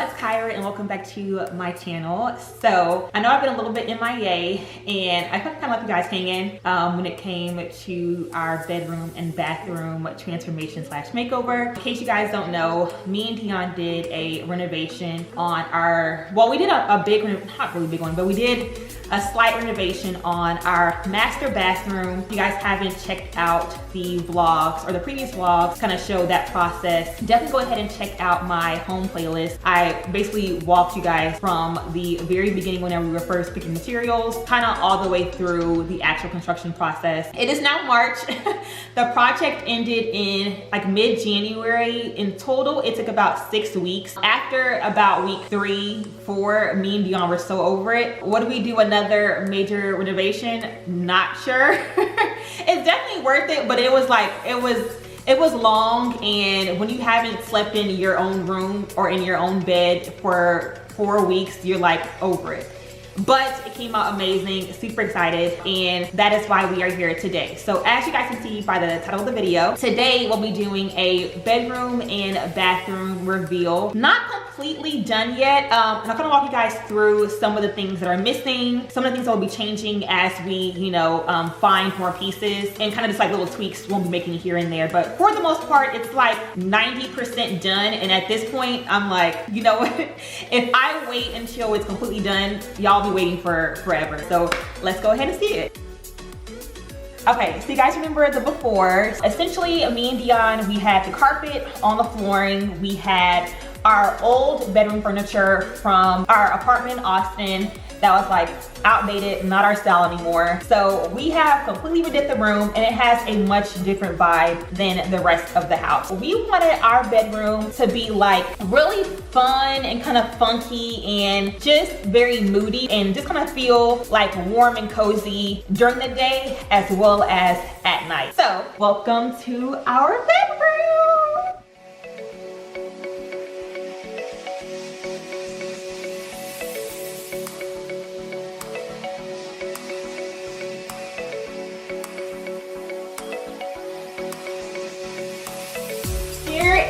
it's Kyra and welcome back to my channel. So I know I've been a little bit MIA and I kind of left you guys hanging when it came to our bedroom and bathroom transformation slash makeover. In case you guys don't know, me and Dion did a renovation on our, well, we did a big, not really big one, but we did a slight renovation on our master bathroom. If you guys haven't checked out the vlogs or the previous vlogs, kind of show that process, definitely go ahead and check out my home playlist. I basically walked you guys from the very beginning whenever we were first picking materials, kind of all the way through the actual construction process. It is now March. The project ended in like mid-January. In total, it took about 6 weeks. After about week 3, 4, me and Dion were so over it. What do we do? Another major renovation? Not sure. It's definitely worth it, but it was like, it was long, and when you haven't slept in your own room or in your own bed for 4 weeks, you're like over it. But it came out amazing, super excited, and that is why we are here today. So as you guys can see by the title of the video, today we'll be doing a bedroom and bathroom reveal. Not completely done yet. I'm gonna walk you guys through some of the things that are missing, some of the things that will be changing as we, find more pieces, and kind of just like little tweaks we'll be making here and there. But for the most part, it's like 90% done, and at this point, I'm like, you know what? If I wait until it's completely done, y'all be waiting for forever. So let's go ahead and see it. Okay, so you guys remember the before. Essentially, me and Dion, we had the carpet on the flooring. We had our old bedroom furniture from our apartment in Austin that was like outdated, not our style anymore. So we have completely redid the room, and it has a much different vibe than the rest of the house. We wanted our bedroom to be like really fun and kind of funky and just very moody, and just kind of feel like warm and cozy during the day as well as at night. So welcome to our bedroom.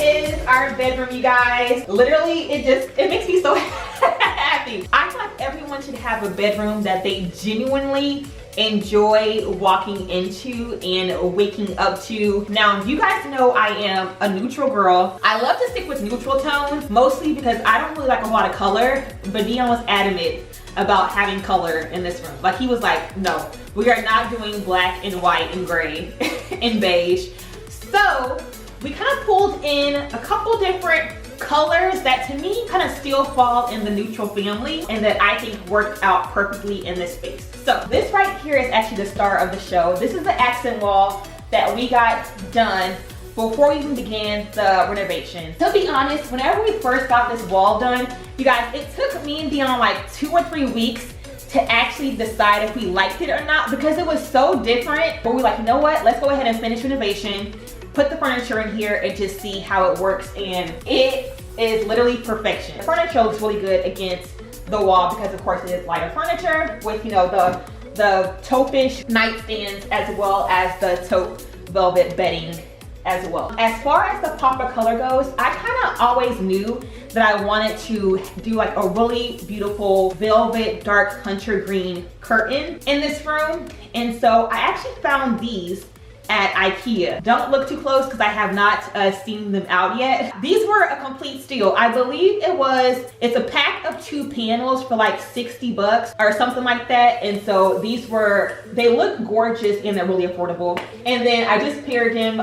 Is our bedroom, you guys. Literally, it makes me so happy. I feel like everyone should have a bedroom that they genuinely enjoy walking into and waking up to. Now, you guys know I am a neutral girl. I love to stick with neutral tones, mostly because I don't really like a lot of color, but Dion was adamant about having color in this room. Like, he was like, no, we are not doing black and white and gray and beige. So we kind of pulled in a couple different colors that to me kind of still fall in the neutral family and that I think work out perfectly in this space. So this right here is actually the star of the show. This is the accent wall that we got done before we even began the renovation. To be honest, whenever we first got this wall done, you guys, it took me and Dion like 2 or 3 weeks to actually decide if we liked it or not, because it was so different. But we're like, you know what? Let's go ahead and finish renovation, put the furniture in here, and just see how it works, and it is literally perfection. The furniture looks really good against the wall because of course it is lighter furniture with, the taupe-ish nightstands as well as the taupe velvet bedding as well. As far as the pop of color goes, I kind of always knew that I wanted to do like a really beautiful velvet dark hunter green curtain in this room, and so I actually found these at IKEA. Don't look too close because I have not seen them out yet. These were a complete steal. I believe it's a pack of 2 panels for like 60 bucks or something like that. And so they look gorgeous and they're really affordable. And then I just paired them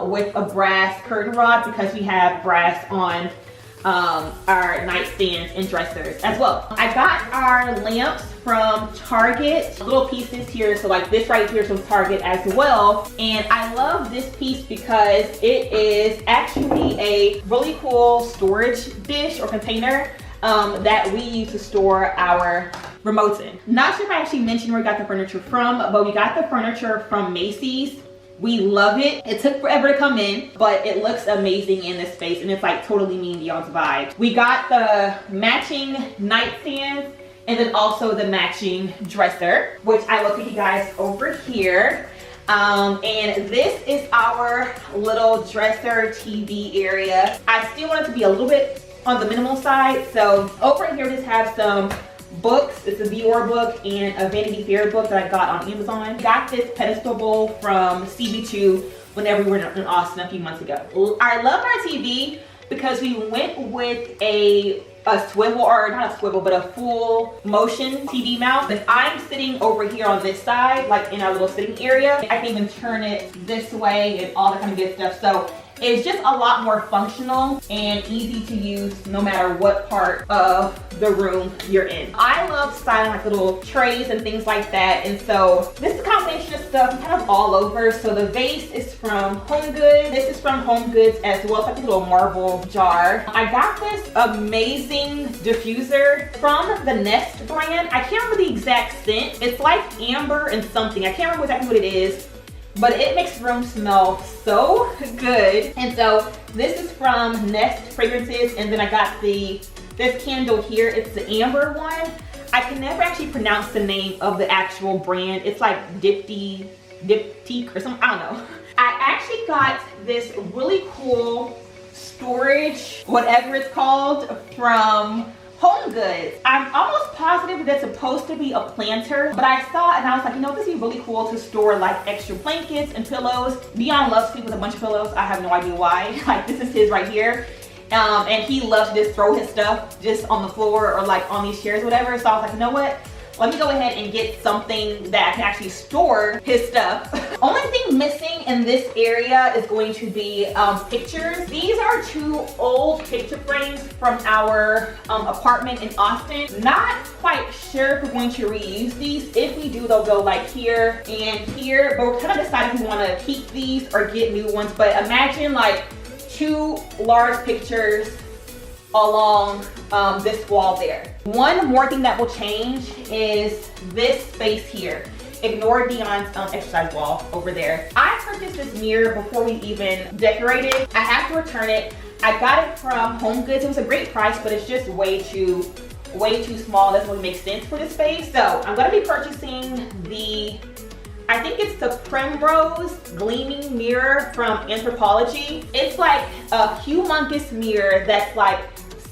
with a brass curtain rod because we have brass on our nightstands and dressers as well. I got our lamps from Target, little pieces here. So like this right here is from Target as well. And I love this piece because it is actually a really cool storage dish or container that we use to store our remotes in. Not sure if I actually mentioned where we got the furniture from, but we got the furniture from Macy's. We love it. It took forever to come in, but it looks amazing in this space, and it's like totally me and Dion's vibe. We got the matching nightstands and then also the matching dresser, which I look at you guys over here. And this is our little dresser TV area. I still want it to be a little bit on the minimal side. So over here, just have some books. It's a Decor book and a Vanity Fair book that I got on Amazon. Got this pedestal bowl from CB2 whenever we were in Austin a few months ago. I love our TV because we went with a swivel, or not a swivel, but a full motion TV mount. If I'm sitting over here on this side, like in our little sitting area, I can even turn it this way and all that kind of good stuff. So it's just a lot more functional and easy to use no matter what part of the room you're in. I love styling like little trays and things like that. And so this is a combination of stuff kind of all over. So the vase is from HomeGoods. This is from HomeGoods as well. It's like a little marble jar. I got this amazing diffuser from the Nest brand. I can't remember the exact scent. It's like amber and something. I can't remember exactly what it is, but it makes the room smell so good. And so this is from Nest Fragrances, and then I got this candle here. It's the amber one. I can never actually pronounce the name of the actual brand. It's like Diptyque or something, I don't know. I actually got this really cool storage, whatever it's called, from HomeGoods. I'm almost positive that's supposed to be a planter, but I saw it and I was like, you know, this would be really cool to store like extra blankets and pillows. Dion loves sleep with a bunch of pillows. I have no idea why. Like, this is his right here. And he loves to just throw his stuff just on the floor or like on these chairs or whatever. So I was like, you know what? Let me go ahead and get something that can actually store his stuff. Only thing missing in this area is going to be pictures. These are 2 old picture frames from our apartment in Austin. Not quite sure if we're going to reuse these. If we do, they'll go like here and here. But we're kind of deciding if we want to keep these or get new ones. But imagine like 2 large pictures along this wall there. One more thing that will change is this space here. Ignore Dion's exercise wall over there. I purchased this mirror before we even decorated. I have to return it. I got it from HomeGoods. It was a great price, but it's just way too small. Doesn't really make sense for the space. So I'm gonna be purchasing I think it's the Primrose Gleaming Mirror from Anthropologie. It's like a humongous mirror that's like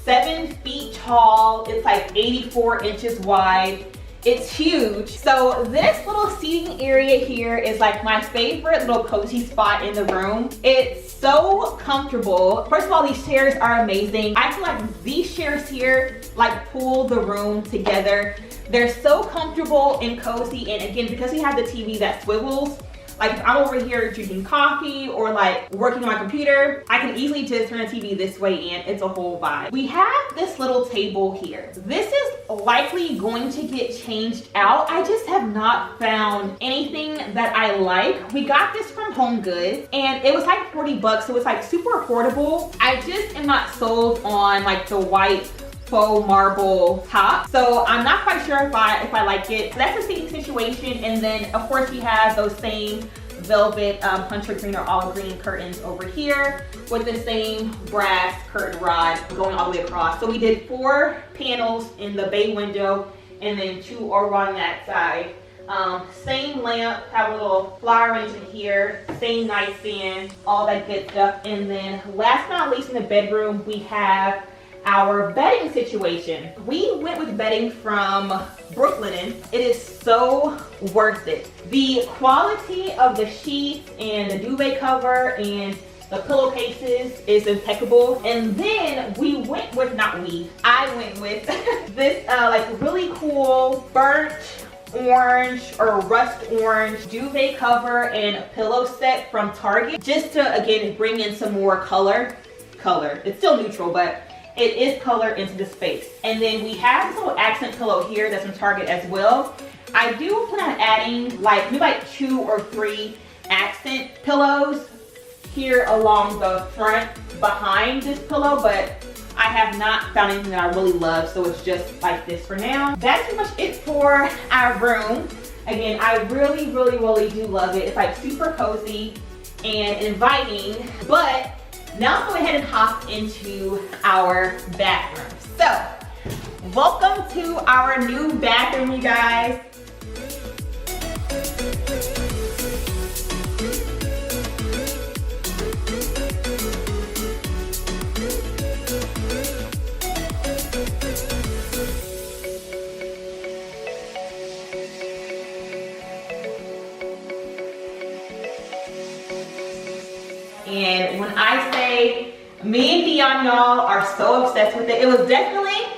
7 feet tall. It's like 84 inches wide. It's huge. So this little seating area here is like my favorite little cozy spot in the room. It's so comfortable. First of all, these chairs are amazing. I feel like these chairs here like pull the room together. They're so comfortable and cozy. And again, because we have the TV that swivels, like if I'm over here drinking coffee or like working on my computer, I can easily just turn the TV this way and it's a whole vibe. We have this little table here. This is likely going to get changed out. I just have not found anything that I like. We got this from HomeGoods and it was like 40 bucks, so it's like super affordable. I just am not sold on like the white faux marble top, so I'm not quite sure if I like it. That's a seating situation, and then of course we have those same velvet hunter green or olive green curtains over here with the same brass curtain rod going all the way across. So we did 4 panels in the bay window and then 2 over on that side. Same lamp, have a little flower arrangement here, same nightstand, all that good stuff. And then last but not least, in the bedroom we have our bedding situation. We went with bedding from Brooklinen. It is so worth it. The quality of the sheets and the duvet cover and the pillowcases is impeccable. And then I went with this like really cool burnt orange or rust orange duvet cover and pillow set from Target, just to again bring in some more color. It's still neutral, but it is color into the space. And then we have this little accent pillow here that's from Target as well. I do plan on adding maybe like 2 or 3 accent pillows here along the front behind this pillow, but I have not found anything that I really love, so it's just like this for now. That's pretty much it for our room. Again, I really do love it. It's like super cozy and inviting, but now let's go ahead and hop into our bathroom. So, welcome to our new bathroom, you guys. Amazon, y'all, are so obsessed with it. It was definitely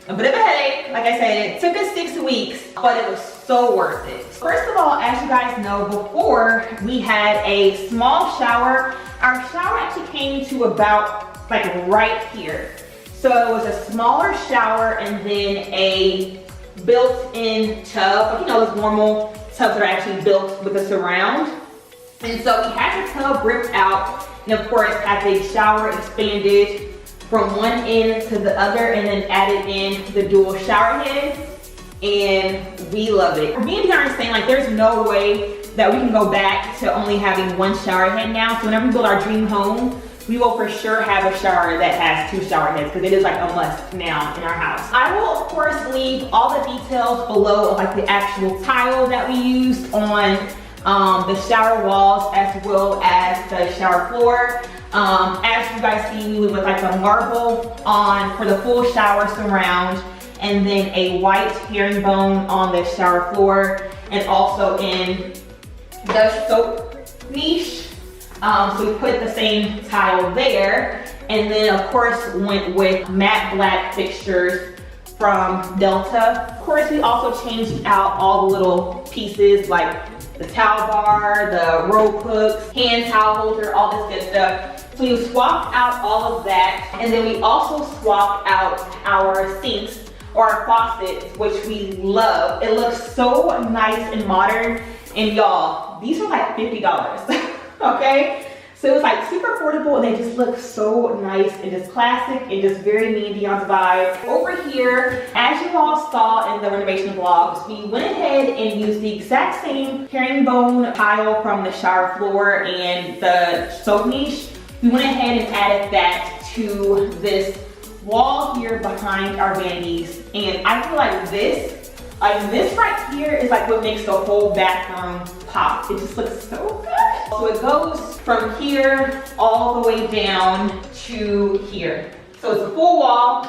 a bit of a headache. Like I said, it took us 6 weeks, but it was so worth it. First of all, as you guys know, before we had a small shower. Our shower actually came to about like right here. So it was a smaller shower and then a built-in tub, like, you know, those normal tubs that are actually built with a surround. And so we had the tub ripped out, and of course had the shower expanded from one end to the other, and then added in the dual shower heads, and we love it. Me and Kyra are saying, like, there's no way that we can go back to only having one shower head now. So whenever we build our dream home, we will for sure have a shower that has 2 shower heads, because it is like a must now in our house. I will of course leave all the details below of like the actual tile that we used on the shower walls, as well as the shower floor. As you guys see, we went with like a marble on for the full shower surround, and then a white herringbone on the shower floor, and also in the soap niche. So we put the same tile there, and then of course went with matte black fixtures from Delta. Of course, we also changed out all the little pieces like the towel bar, the rope hooks, hand towel holder, all this good stuff. So we swapped out all of that, and then we also swapped out our sinks or our faucets, which we love. It looks so nice and modern, and y'all, these are like $50. Okay, so it was like super affordable, and they just look so nice and just classic and just very me and Dion's vibe. Over here, as you all saw in the renovation vlogs, we went ahead and used the exact same herringbone tile from the shower floor and the soap niche. We went ahead and added that to this wall here behind our vanities, and I feel like this right here is like what makes the whole bathroom pop. It just looks so good. So it goes from here all the way down to here. So it's a full wall,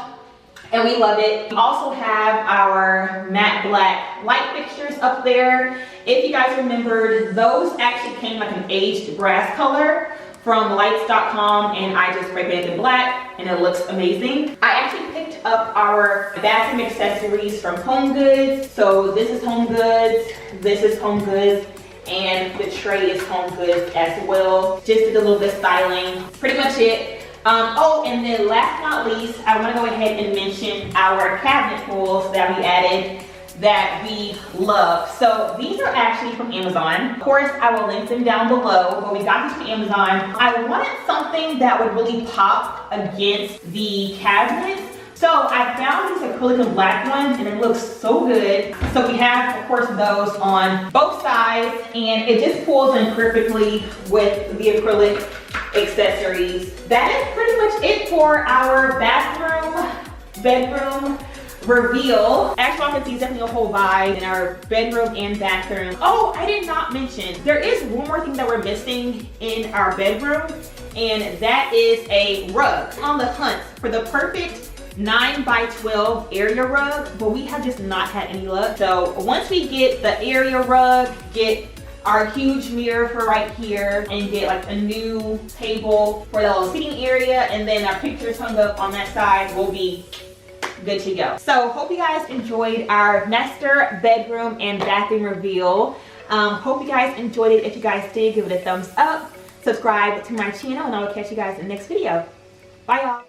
and we love it. We also have our matte black light fixtures up there. If you guys remembered, those actually came like an aged brass color from lights.com, and I just sprayed painted in black, and it looks amazing. I actually picked up our bathroom accessories from HomeGoods. So this is HomeGoods, this is HomeGoods, and the tray is HomeGoods as well. Just did a little bit of styling, pretty much it. Oh, and then last but not least, I want to go ahead and mention our cabinet pulls that we added that we love. So these are actually from Amazon. Of course, I will link them down below, but we got these from Amazon. I wanted something that would really pop against the cabinets. So I found these acrylic and black ones, and it looks so good. So we have, of course, those on both sides, and it just pulls in perfectly with the acrylic accessories. That is pretty much it for our bedroom reveal. As y'all can see, it's definitely a whole vibe in our bedroom and bathroom. Oh, I did not mention, there is one more thing that we're missing in our bedroom, and that is a rug. On the hunt for the perfect 9x12 area rug, but we have just not had any luck. So once we get the area rug, get our huge mirror for right here, and get like a new table for the little seating area, and then our pictures hung up on that side, we'll be good to go. So hope you guys enjoyed our master bedroom and bathroom reveal. Hope you guys enjoyed it. If you guys did, give it a thumbs up, subscribe to my channel, and I will catch you guys in the next video. Bye y'all.